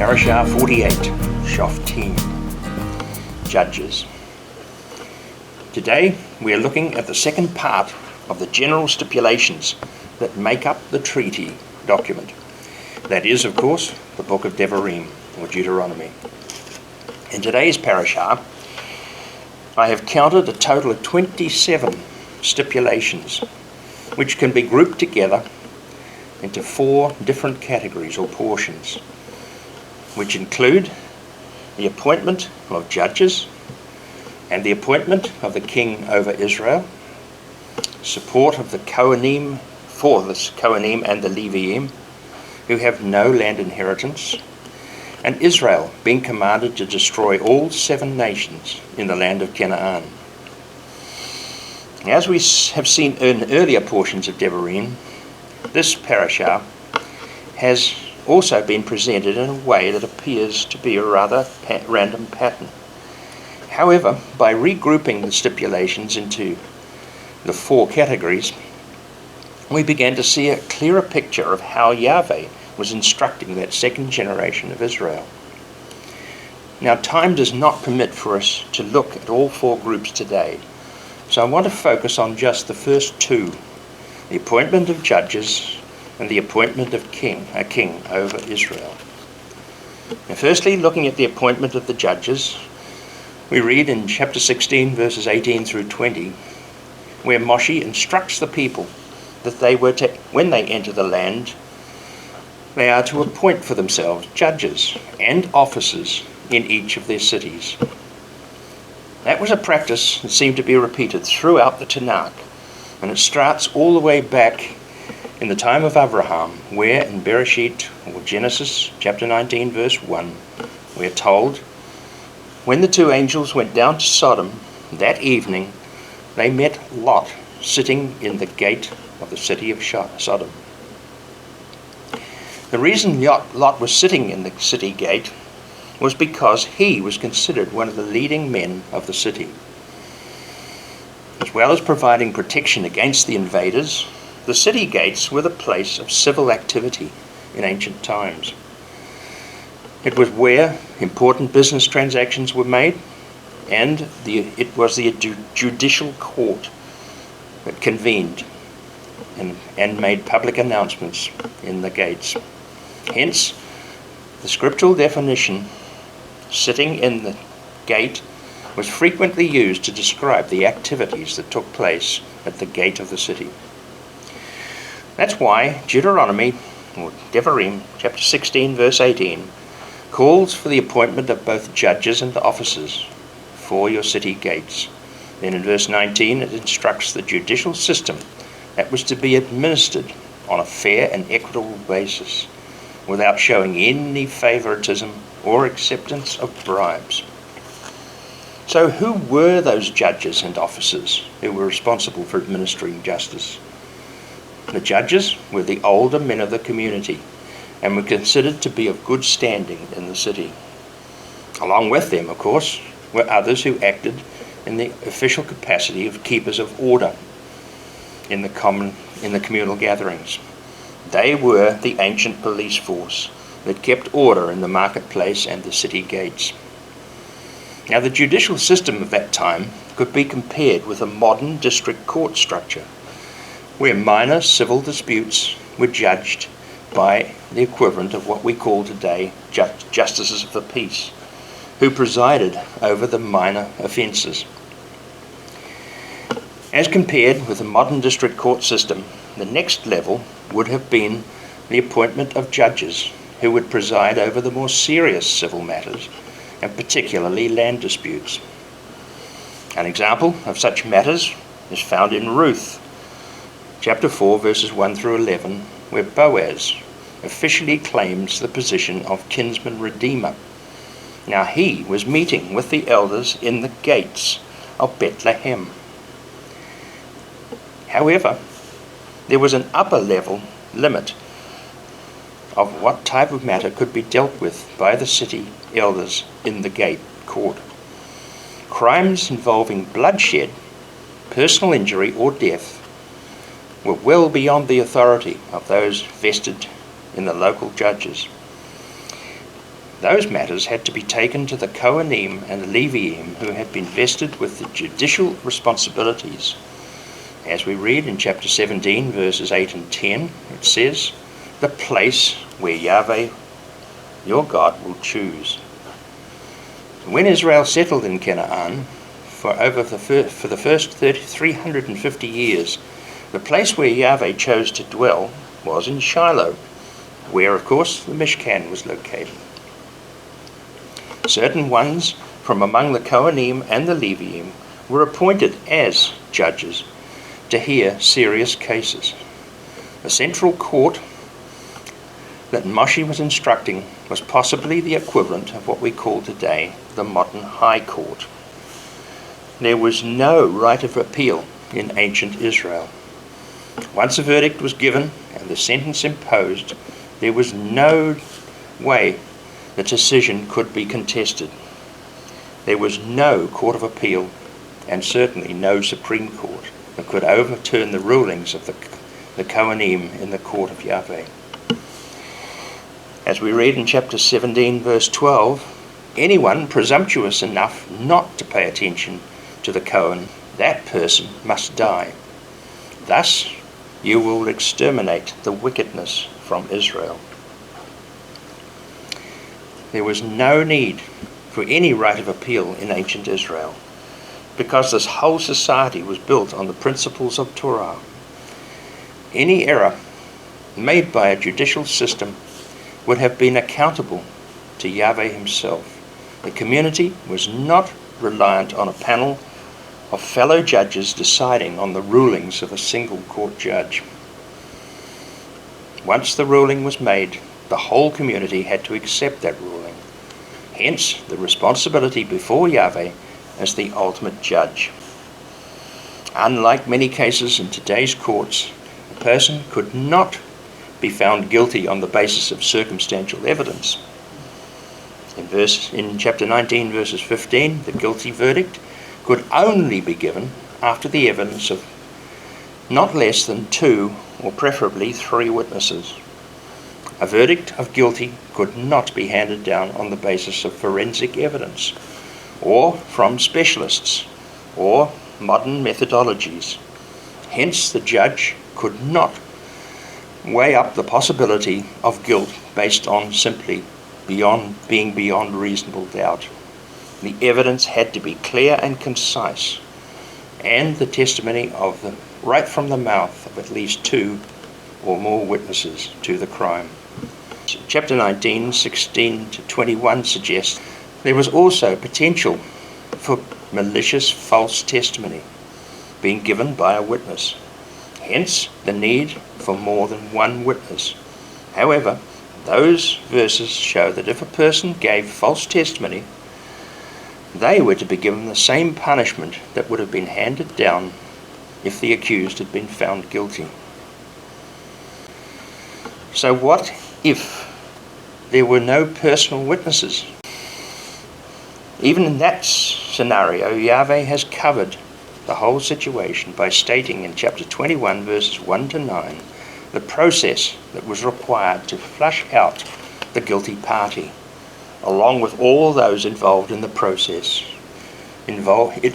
Parashah 48, Shof'tim, Judges. Today we are looking at the second part of the General Stipulations that make up the treaty document. That is, of course, the book of Devarim, or Deuteronomy. In today's Parashah, I have counted a total of 27 stipulations, which can be grouped together into 4 different categories or portions, which include the appointment of judges and the appointment of the king over Israel, support of the Kohanim for the Kohanim and the Leviim, who have no land inheritance, and Israel being commanded to destroy all 7 nations in the land of Canaan. As we have seen in earlier portions of Devarim, this parashah has also been presented in a way that appears to be a rather random pattern. However, by regrouping the stipulations into the 4 categories, we began to see a clearer picture of how Yahweh was instructing that second generation of Israel. Now, time does not permit for us to look at all 4 groups today, so I want to focus on just the first 2, the appointment of judges and the appointment of a king over Israel. Now, firstly, looking at the appointment of the judges, we read in chapter 16, verses 18 through 20, where Moshe instructs the people that they were to, when they enter the land, they are to appoint for themselves judges and officers in each of their cities. That was a practice that seemed to be repeated throughout the Tanakh, and it starts all the way back in the time of Abraham, where in Bereshit, or Genesis, chapter 19, verse 1, we are told, when the 2 angels went down to Sodom that evening, they met Lot sitting in the gate of the city of Sodom. The reason Lot was sitting in the city gate was because he was considered one of the leading men of the city. As well as providing protection against the invaders, the city gates were the place of civil activity in ancient times. It was where important business transactions were made, and it was the judicial court that convened and made public announcements in the gates. Hence, the scriptural definition, sitting in the gate, was frequently used to describe the activities that took place at the gate of the city. That's why Deuteronomy, or Devarim, chapter 16, verse 18, calls for the appointment of both judges and officers for your city gates. Then in verse 19 it instructs the judicial system that was to be administered on a fair and equitable basis, without showing any favoritism or acceptance of bribes. So who were those judges and officers who were responsible for administering justice? The judges were the older men of the community and were considered to be of good standing in the city. Along with them, of course, were others who acted in the official capacity of keepers of order in the communal gatherings. They were the ancient police force that kept order in the marketplace and the city gates. Now, the judicial system of that time could be compared with a modern district court structure, where minor civil disputes were judged by the equivalent of what we call today justices of the peace, who presided over the minor offences. As compared with the modern district court system, the next level would have been the appointment of judges who would preside over the more serious civil matters, and particularly land disputes. An example of such matters is found in Ruth, chapter 4, verses 1 through 11, where Boaz officially claims the position of kinsman redeemer. Now he was meeting with the elders in the gates of Bethlehem. However, there was an upper level limit of what type of matter could be dealt with by the city elders in the gate court. Crimes involving bloodshed, personal injury or death were well beyond the authority of those vested in the local judges. Those matters had to be taken to the Kohanim and the Leviim, who had been vested with the judicial responsibilities. As we read in chapter 17, verses 8 and 10, it says, "The place where Yahweh, your God, will choose." When Israel settled in Canaan for the first 350 years, the place where Yahweh chose to dwell was in Shiloh, where, of course, the Mishkan was located. Certain ones from among the Kohanim and the Leviim were appointed as judges to hear serious cases. The central court that Moshe was instructing was possibly the equivalent of what we call today the modern High Court. There was no right of appeal in ancient Israel. Once a verdict was given and the sentence imposed, there was no way the decision could be contested. There was no court of appeal, and certainly no Supreme Court that could overturn the rulings of the Kohanim in the court of Yahweh. As we read in chapter 17, verse 12, anyone presumptuous enough not to pay attention to the Kohen, that person must die. Thus you will exterminate the wickedness from Israel. There was no need for any right of appeal in ancient Israel, because this whole society was built on the principles of Torah. Any error made by a judicial system would have been accountable to Yahweh himself. The community was not reliant on a panel of fellow judges deciding on the rulings of a single court judge. Once the ruling was made, the whole community had to accept that ruling. Hence, the responsibility before Yahweh as the ultimate judge. Unlike many cases in today's courts, a person could not be found guilty on the basis of circumstantial evidence. In chapter 19, verses 15, the guilty verdict could only be given after the evidence of not less than 2 or preferably 3 witnesses. A verdict of guilty could not be handed down on the basis of forensic evidence or from specialists or modern methodologies. Hence, the judge could not weigh up the possibility of guilt based on simply being beyond reasonable doubt. The evidence had to be clear and concise, and the testimony right from the mouth of at least 2 or more witnesses to the crime. Chapter 19, 16 to 21 suggests there was also potential for malicious false testimony being given by a witness. Hence, the need for more than one witness. However, those verses show that if a person gave false testimony, they were to be given the same punishment that would have been handed down if the accused had been found guilty. So what if there were no personal witnesses? Even in that scenario, Yahweh has covered the whole situation by stating in chapter 21, verses 1 to 9, the process that was required to flush out the guilty party, along with all those involved in the process. It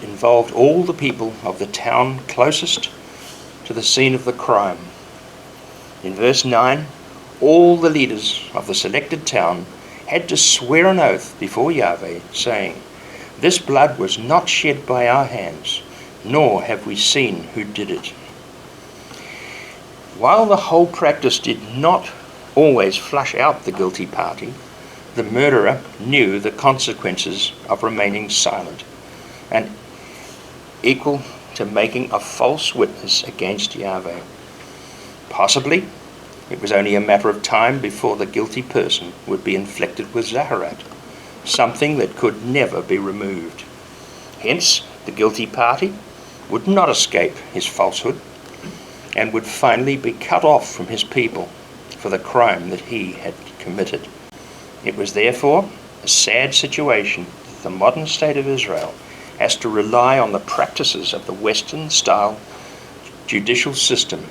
involved all the people of the town closest to the scene of the crime. In verse 9, all the leaders of the selected town had to swear an oath before Yahweh, saying, "This blood was not shed by our hands, nor have we seen who did it." While the whole practice did not always flush out the guilty party, the murderer knew the consequences of remaining silent, and equal to making a false witness against Yahweh. Possibly, it was only a matter of time before the guilty person would be inflicted with Zaharat, something that could never be removed. Hence, the guilty party would not escape his falsehood and would finally be cut off from his people for the crime that he had committed. It was therefore a sad situation that the modern state of Israel has to rely on the practices of the Western-style judicial system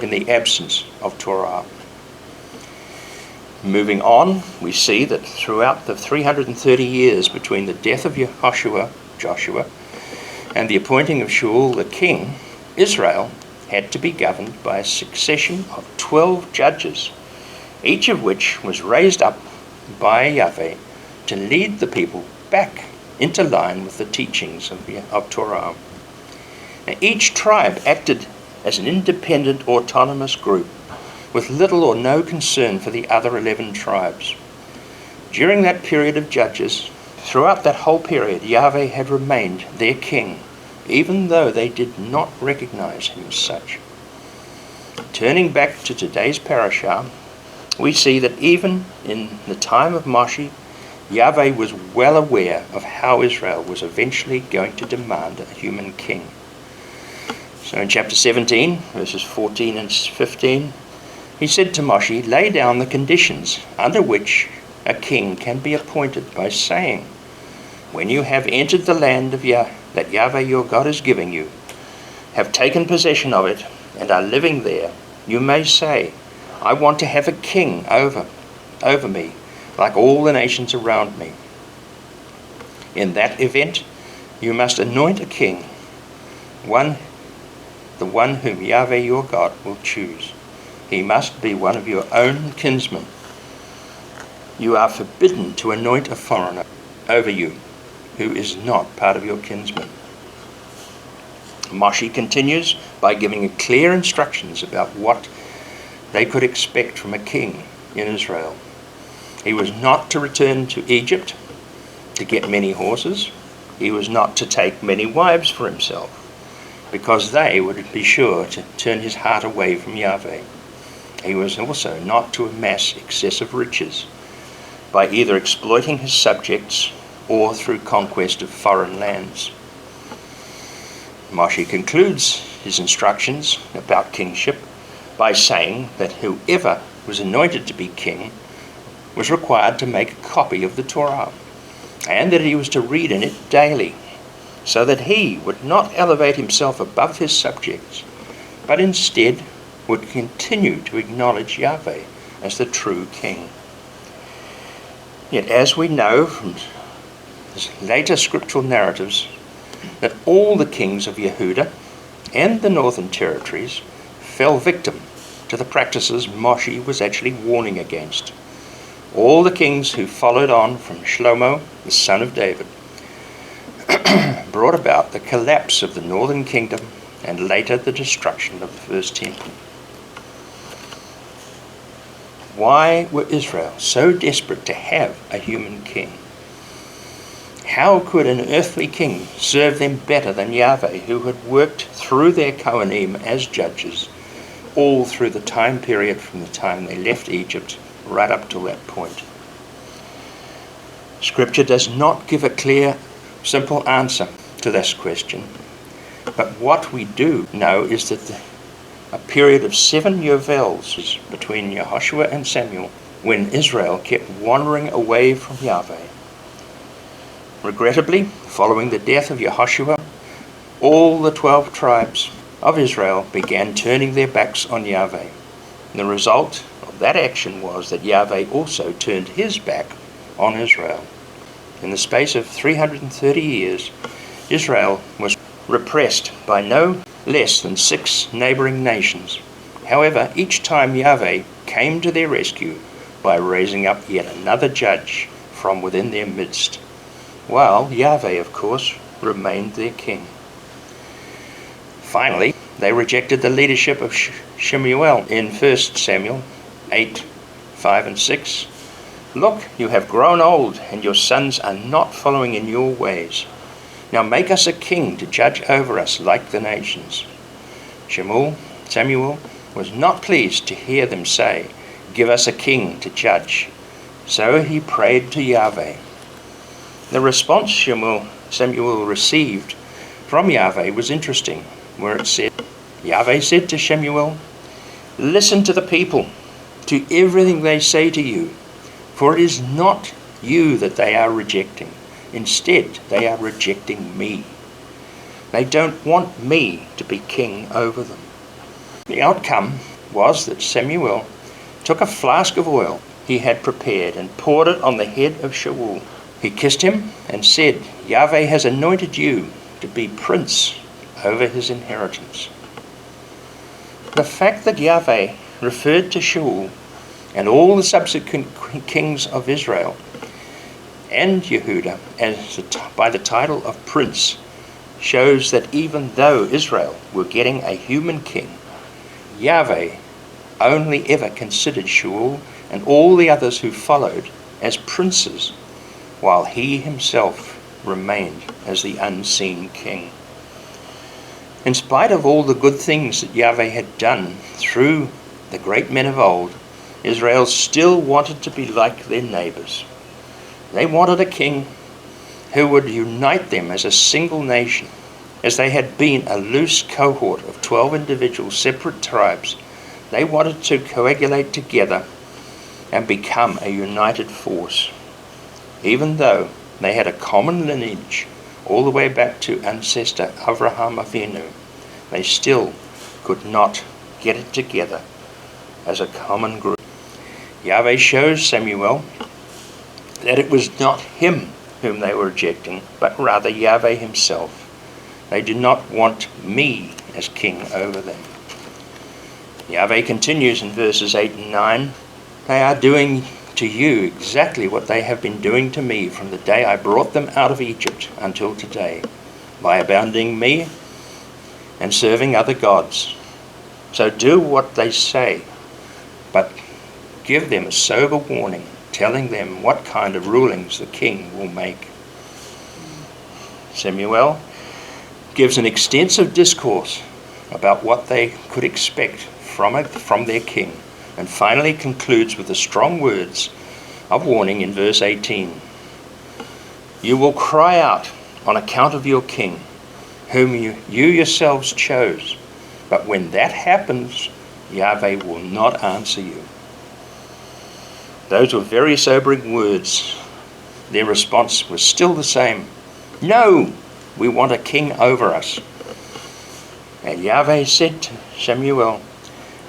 in the absence of Torah. Moving on, we see that throughout the 330 years between the death of Joshua, and the appointing of Shaul the king, Israel had to be governed by a succession of 12 judges, each of which was raised up by Yahweh to lead the people back into line with the teachings of Torah. Now, each tribe acted as an independent, autonomous group with little or no concern for the other 11 tribes. During that period of judges, throughout that whole period, Yahweh had remained their king, even though they did not recognize him as such. Turning back to today's Parashah, we see that even in the time of Moshe, Yahweh was well aware of how Israel was eventually going to demand a human king. So in chapter 17, verses 14 and 15, he said to Moshe, "Lay down the conditions under which a king can be appointed by saying, when you have entered the land that Yahweh your God is giving you, have taken possession of it, and are living there, you may say, I want to have a king over me, like all the nations around me. In that event, you must anoint a king, the one whom Yahweh your God will choose. He must be one of your own kinsmen. You are forbidden to anoint a foreigner over you, who is not part of your kinsmen." Moshe continues by giving clear instructions about what they could expect from a king in Israel. He was not to return to Egypt to get many horses. He was not to take many wives for himself, because they would be sure to turn his heart away from Yahweh. He was also not to amass excessive riches by either exploiting his subjects or through conquest of foreign lands. Moshe concludes his instructions about kingship by saying that whoever was anointed to be king was required to make a copy of the Torah, and that he was to read in it daily, so that he would not elevate himself above his subjects, but instead would continue to acknowledge Yahweh as the true king. Yet as we know from later scriptural narratives, that all the kings of Yehudah and the northern territories fell victim to the practices Moshe was actually warning against. All the kings who followed on from Shlomo, the son of David, brought about the collapse of the northern kingdom and later the destruction of the first temple. Why were Israel so desperate to have a human king? How could an earthly king serve them better than Yahweh, who had worked through their Kohanim as judges all through the time period from the time they left Egypt right up to that point? Scripture does not give a clear, simple answer to this question, but what we do know is that a period of 7 Yovels between Yehoshua and Samuel, when Israel kept wandering away from Yahweh. Regrettably, following the death of Yehoshua, all the 12 tribes of Israel began turning their backs on Yahweh. And the result of that action was that Yahweh also turned his back on Israel. In the space of 330 years, Israel was repressed by no less than 6 neighboring nations. However, each time Yahweh came to their rescue by raising up yet another judge from within their midst, while Yahweh, of course, remained their king. Finally, they rejected the leadership of Shemuel in 1 Samuel 8, 5 and 6. "Look, you have grown old, and your sons are not following in your ways. Now make us a king to judge over us like the nations." Samuel was not pleased to hear them say, "Give us a king to judge." So he prayed to Yahweh. The response Samuel received from Yahweh was interesting, where it said, Yahweh said to Shemuel, "Listen to the people, to everything they say to you, for it is not you that they are rejecting. Instead, they are rejecting me. They don't want me to be king over them." The outcome was that Samuel took a flask of oil, he had prepared and poured it on the head of Shaul. He kissed him and said, Yahweh has anointed you to be prince over his inheritance. The fact that Yahweh referred to Shaul and all the subsequent kings of Israel and Yehudah by the title of prince shows that even though Israel were getting a human king, Yahweh only ever considered Shaul and all the others who followed as princes, while he himself remained as the unseen king. In spite of all the good things that Yahweh had done through the great men of old, Israel still wanted to be like their neighbors. They wanted a king who would unite them as a single nation, as they had been a loose cohort of 12 individual separate tribes. They wanted to coagulate together and become a united force. Even though they had a common lineage all the way back to ancestor Avraham Avinu, they still could not get it together as a common group. Yahweh shows Samuel that it was not him whom they were rejecting, but rather Yahweh himself. They do not want me as king over them. Yahweh continues in verses 8 and 9, they are doing to you exactly what they have been doing to me from the day I brought them out of Egypt until today, by abandoning me and serving other gods. So do what they say, but give them a sober warning, telling them what kind of rulings the king will make. Samuel gives an extensive discourse about what they could expect from their king, and finally concludes with the strong words of warning in verse 18. You will cry out on account of your king, whom you yourselves chose, but when that happens, Yahweh will not answer you. Those were very sobering words. Their response was still the same. No, we want a king over us. And Yahweh said to Samuel,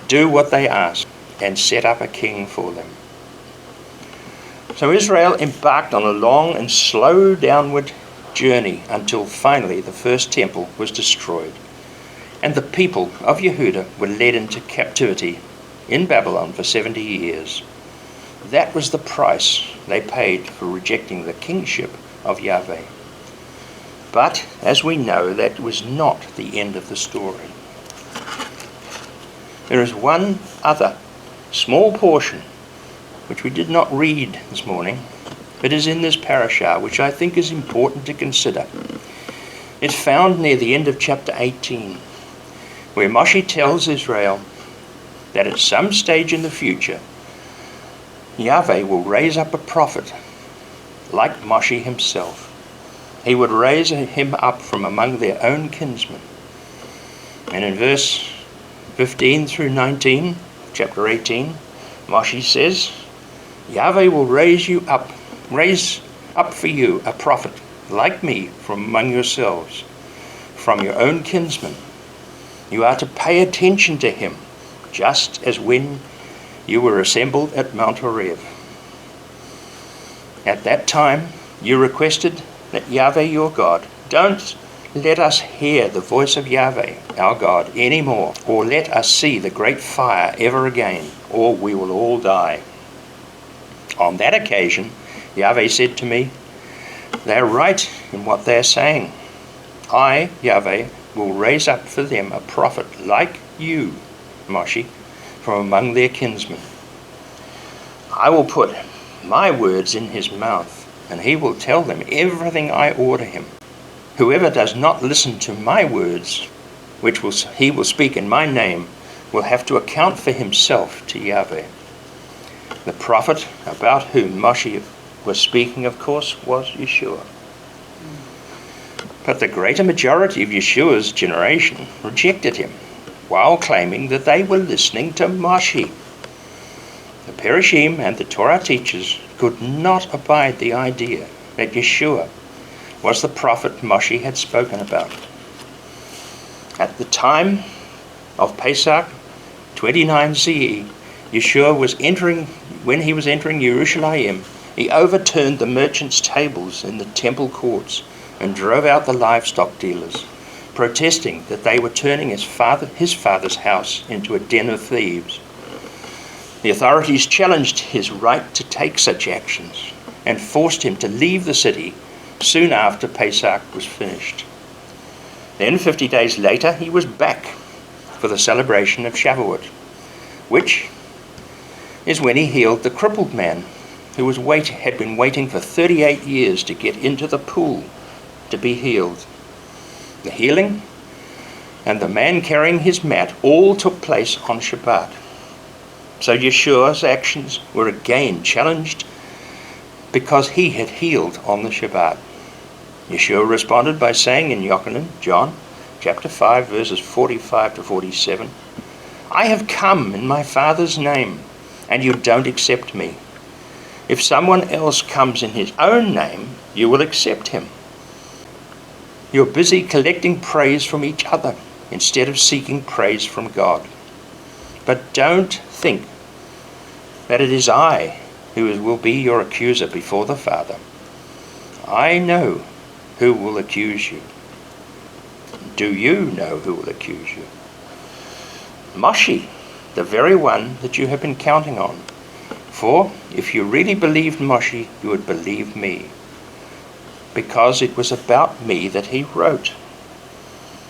do what they ask and set up a king for them. So Israel embarked on a long and slow downward journey until finally the first temple was destroyed, and the people of Yehudah were led into captivity in Babylon for 70 years. That was the price they paid for rejecting the kingship of Yahweh. But, as we know, that was not the end of the story. There is one other small portion which we did not read this morning, but is in this Parashah, which I think is important to consider. It's found near the end of chapter 18, where Moshe tells Israel that at some stage in the future, Yahweh will raise up a prophet like Moshe himself. He would raise him up from among their own kinsmen. And in verse 15 through 19, chapter 18, Moshe says, Yahweh will raise up for you a prophet like me from among yourselves, from your own kinsmen. You are to pay attention to him, just as when you were assembled at Mount Horeb. At that time, you requested that Yahweh your God, don't let us hear the voice of Yahweh our God anymore, or let us see the great fire ever again, or we will all die. On that occasion, Yahweh said to me, they are right in what they are saying. I, Yahweh, will raise up for them a prophet like you, Moshe, from among their kinsmen. I will put my words in his mouth, and he will tell them everything I order him. Whoever does not listen to my words, which he will speak in my name, will have to account for himself to Yahweh. The prophet about whom Moshe was speaking, of course, was Yeshua. But the greater majority of Yeshua's generation rejected him, while claiming that they were listening to Moshe. The Parashim and the Torah teachers could not abide the idea that Yeshua was the prophet Moshe had spoken about. At the time of Pesach 29 CE, Yeshua when he was entering Jerusalem, he overturned the merchants' tables in the temple courts and drove out the livestock dealers, protesting that they were turning his father's house into a den of thieves. The authorities challenged his right to take such actions and forced him to leave the city soon after Pesach was finished. Then 50 days later, he was back for the celebration of Shavuot, which is when he healed the crippled man who had been waiting for 38 years to get into the pool to be healed. The healing and the man carrying his mat all took place on Shabbat. So Yeshua's actions were again challenged because he had healed on the Shabbat. Yeshua responded by saying in Yochanan, John chapter 5, verses 45 to 47, "I have come in my Father's name, and you don't accept me. If someone else comes in his own name, you will accept him. You're busy collecting praise from each other instead of seeking praise from God. But don't think that it is I who will be your accuser before the Father. I know who will accuse you. Do you know who will accuse you? Moshe, the very one that you have been counting on. For if you really believed Moshe, you would believe me, because it was about me that he wrote.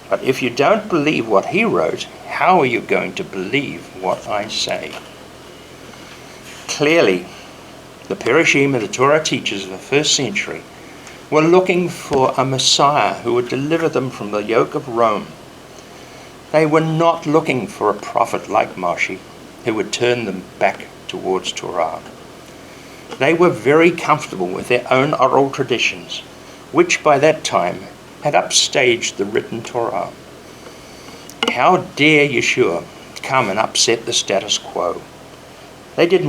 But if you don't believe what he wrote, how are you going to believe what I say?" Clearly, the Parashim and the Torah teachers of the first century were looking for a Messiah who would deliver them from the yoke of Rome. They were not looking for a prophet like Moshe who would turn them back towards Torah. They were very comfortable with their own oral traditions, which by that time had upstaged the written Torah. How dare Yeshua come and upset the status quo? They did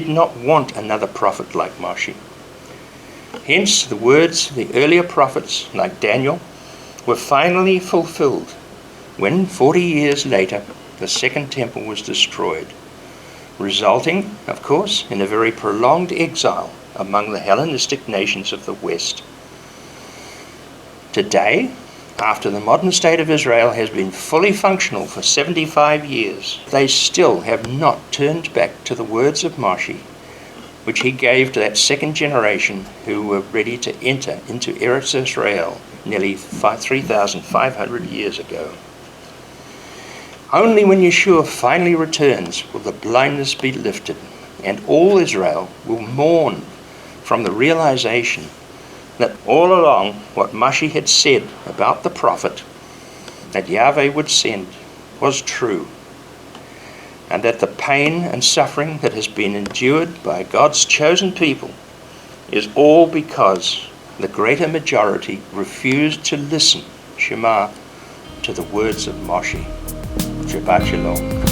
not want another prophet like Moshe. Hence, the words of the earlier prophets, like Daniel, were finally fulfilled when 40 years later the second temple was destroyed, resulting, of course, in a very prolonged exile among the Hellenistic nations of the West. Today, after the modern state of Israel has been fully functional for 75 years, they still have not turned back to the words of Moshe, which he gave to that second generation who were ready to enter into Eretz Israel nearly 3,500 years ago. Only when Yeshua finally returns will the blindness be lifted, and all Israel will mourn from the realization that all along what Moshe had said about the prophet that Yahweh would send was true, and that the pain and suffering that has been endured by God's chosen people is all because the greater majority refused to listen, Shema, to the words of Moshe. Shabbat Shalom.